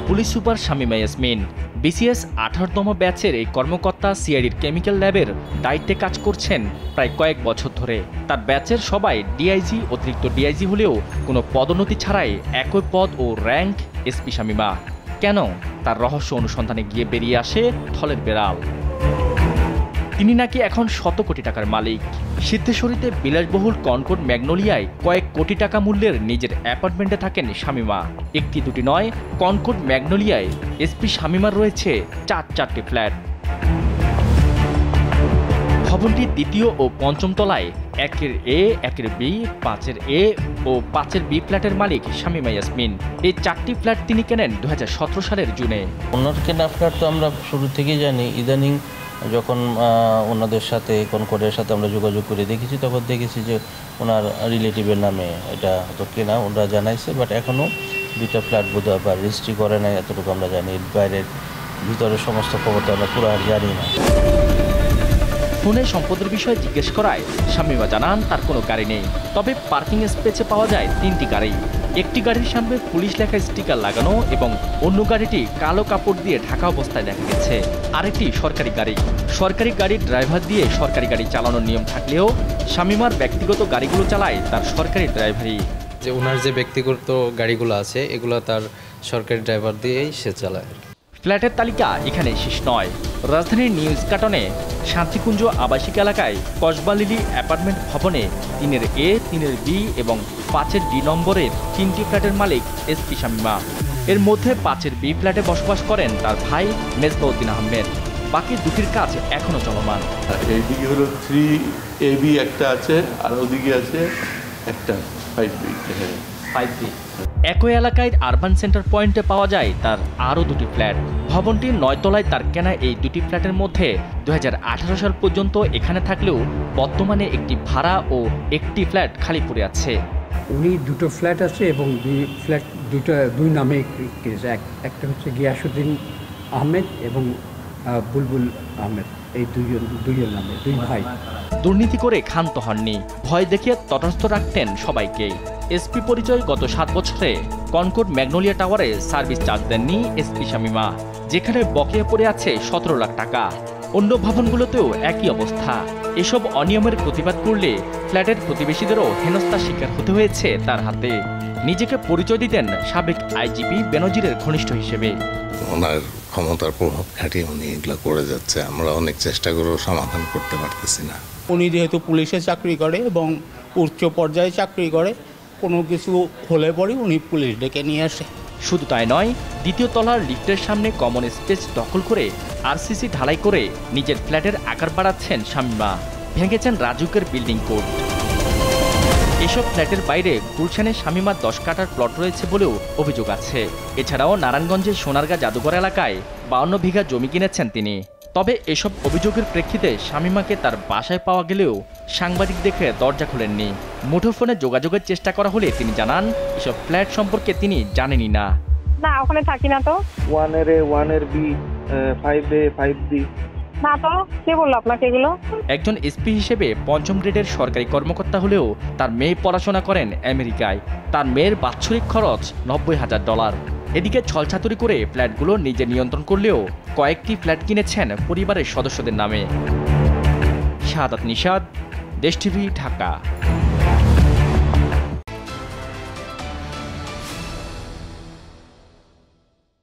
Police super Shamima Yasmin BCS 18তম ব্যাচের এই কর্মকর্তা সিআইডির কেমিক্যাল ল্যাবের দায়িত্বে কাজ করছেন প্রায় কয়েক বছর ধরে। তার ব্যাচের সবাই ডিআইজি, অতিরিক্ত ডিআইজি হলেও কোনো পদোন্নতি ছাড়াই একই পদ ও র্যাঙ্ক এসপি শামীমা। কেন? তার রহস্য অনুসন্ধানে গিয়ে বেরিয়ে আসে থলের বেড়াল। তিনি নাকি এখন শত কোটি টাকার মালিক। সিদ্ধেশ্বরীতে বিলাসবহুল কনকর্ড ম্যাগনোলিয়ায় কয়েক কোটি টাকা মূল্যের নিজের অ্যাপার্টমেন্টে থাকেন শামীমা। একটি দুটি নয়, কনকর্ড ম্যাগনোলিয়ায় এসপি শামীমার রয়েছে চারটি ফ্ল্যাট। ভবনটির দ্বিতীয় ও পঞ্চম তলায় 1-এর এ, 1-এর বি, 5-এর এ ও 5-এর বি ফ্ল্যাটের মালিক শামীমা ইয়াসমিন। এই 4টি ফ্ল্যাট তিনি কেনেন 2017 সালের জুনে। ওনার কেনা ফ্ল্যাট তো আমরা শুরু থেকেই জানি। ইদানিং যখন ওনাদের সাথে কনকর্ডের সাথে আমরা যোগাযোগ করে দেখেছি, তখন দেখেছি যে ওনার রিলেটিভের নামে এটা হয়তো কেনা, ওনারা জানাইছে। বাট এখনও 2টা ফ্ল্যাট বোধহয় বা রেজিস্ট্রি করে নাই, এতটুকু আমরা জানি। বাইরের ভিতরের সমস্ত খবর তো আমরা পুরো আর জানি না। ফোনে সম্পদের বিষয়ে জিজ্ঞেস করায় শামীমা জানান তার কোনো গাড়ি নেই, তবে পার্কিং স্পেসে পাওয়া যায় 3টি গাড়ি। একটি গাড়ির সামনে পুলিশ লেখা স্টিকার লাগানো এবং অন্য গাড়িটি কালো কাপড় দিয়ে ঢাকা অবস্থায় দেখা গেছে। আরেকটি সরকারি গাড়ি। সরকারি গাড়ির ড্রাইভার দিয়ে সরকারি গাড়ি চালানোর নিয়ম থাকলেও শামীমার ব্যক্তিগত গাড়িগুলো চালায় তার সরকারি ড্রাইভারই। যে ওনার যে ব্যক্তিগত গাড়িগুলো আছে এগুলো তার সরকারি ড্রাইভার দিয়েই সে চালায়। ফ্ল্যাটের তালিকা এখানে শেষ নয়। রাজধানীর নিউ ইস্কাটনে শান্তিকুঞ্জ আবাসিক এলাকায় কসবা লিলি অ্যাপার্টমেন্ট ভবনে 3-এর এ, 3-এর বি এবং 5-এর ডি নম্বরের 3টি ফ্ল্যাটের মালিক এসপি শামীমা। এর মধ্যে 5-এর বি ফ্ল্যাটে বসবাস করেন তার ভাই মেজবাউদ্দিন আহমেদ। বাকি দুটির কাজ এখনো চলমান। এইদিকে হলো 3AB একটা আছে, আর ওদিকে আছে একটা 5B। একই এলাকায় আরবান সেন্টার পয়েন্টে পাওয়া যায় তার আরও 2টি ফ্ল্যাট। ভবনটির 9 তলায় তার কেনা এই 2টি ফ্ল্যাটের মধ্যে 2018 সাল পর্যন্ত এখানে থাকলেও বর্তমানে একটি ভাড়া ও একটি ফ্ল্যাট খালি পড়ে আছে। উনি 2টো ফ্ল্যাট আছে এবং ফ্ল্যাট দুই নামে কিনেছে। একটা হচ্ছে গিয়াসউদ্দিন আহমেদ এবং বুলবুল আহমেদ, এই দুইয়ের নামে, 2 ভাই। দুর্নীতি করে ক্ষান্ত হননি, ভয় দেখিয়ে তটস্থ রাখতেন সবাইকে। এসপি পরিচয় গত 7 বছরে কনকর্ড ম্যাগনোলিয়া টাওয়ারে সার্ভিস চার্জ দেননি এসপি শামীমা, যেখানে বকেয়া পড়ে আছে 17 লাখ টাকা। অন্য ভবনগুলোতেও একই অবস্থা। এসব অনিয়মের প্রতিবাদ করলে ফ্ল্যাটের প্রতিবেশীদেরও হেনস্থার শিকার হতে হয়েছে তার হাতে। নিজেকে পরিচয় দিতেন সাবেক আইজিপি বেনজিরের ঘনিষ্ঠ হিসেবে। ওনার ক্ষমতার প্রভাব খাটিয়ে উনি এগুলো করে যাচ্ছে। আমরা অনেক চেষ্টা করেও সমাধান করতে পারতেছি না। উনি যেহেতু পুলিশে চাকরি করে এবং উচ্চ পর্যায়ে চাকরি করে, কোনো কিছু হলে পরে উনি পুলিশ ডেকে নিয়ে আসে। শুধু তাই নয়, দ্বিতীয় তলার লিফটের সামনে কমন স্পেস দখল করে আরসিসি ঢালাই করে নিজের ফ্ল্যাটের আকার বাড়াচ্ছেন শামীমা। ভেঙেছেন রাজুকের বিল্ডিং কোড। এসব ফ্ল্যাটের বাইরে গুলশানে শামীমার 10 কাঠার প্লট রয়েছে বলেও অভিযোগ আছে। এছাড়াও নারায়ণগঞ্জের সোনারগাঁ জাদুঘর এলাকায় 52 বিঘা জমি কিনেছেন তিনি। তবে এসব অভিযোগের প্রেক্ষিতে শামীমাকে তার বাসায় পাওয়া গেলেও সাংবাদিক দেখে দরজা খোলেননি। মুঠোফোনে যোগাযোগের চেষ্টা করা হলে তিনি জানান এসব ফ্ল্যাট সম্পর্কে তিনি জানেনই না। না, ওখানে থাকি না তো। 1-এর এ, 1-এর বি, 5A, 5B। না তো, কে বললো আপনাকে এগুলো? একজন এসপি হিসেবে 5ম গ্রেডের সরকারি কর্মকর্তা হলেও তার মেয়ে পড়াশোনা করেন আমেরিকায়। তার মেয়ের বাৎসরিক খরচ $90,000। এদিকে ছলছাতুরি করে ফ্ল্যাটগুলো নিজে নিয়ন্ত্রণ করলেও কয়েকটি ফ্ল্যাট কিনেছেন পরিবারের সদস্যদের নামে। শাহাদাত নিশাদ, দেশ টিভি, ঢাকা।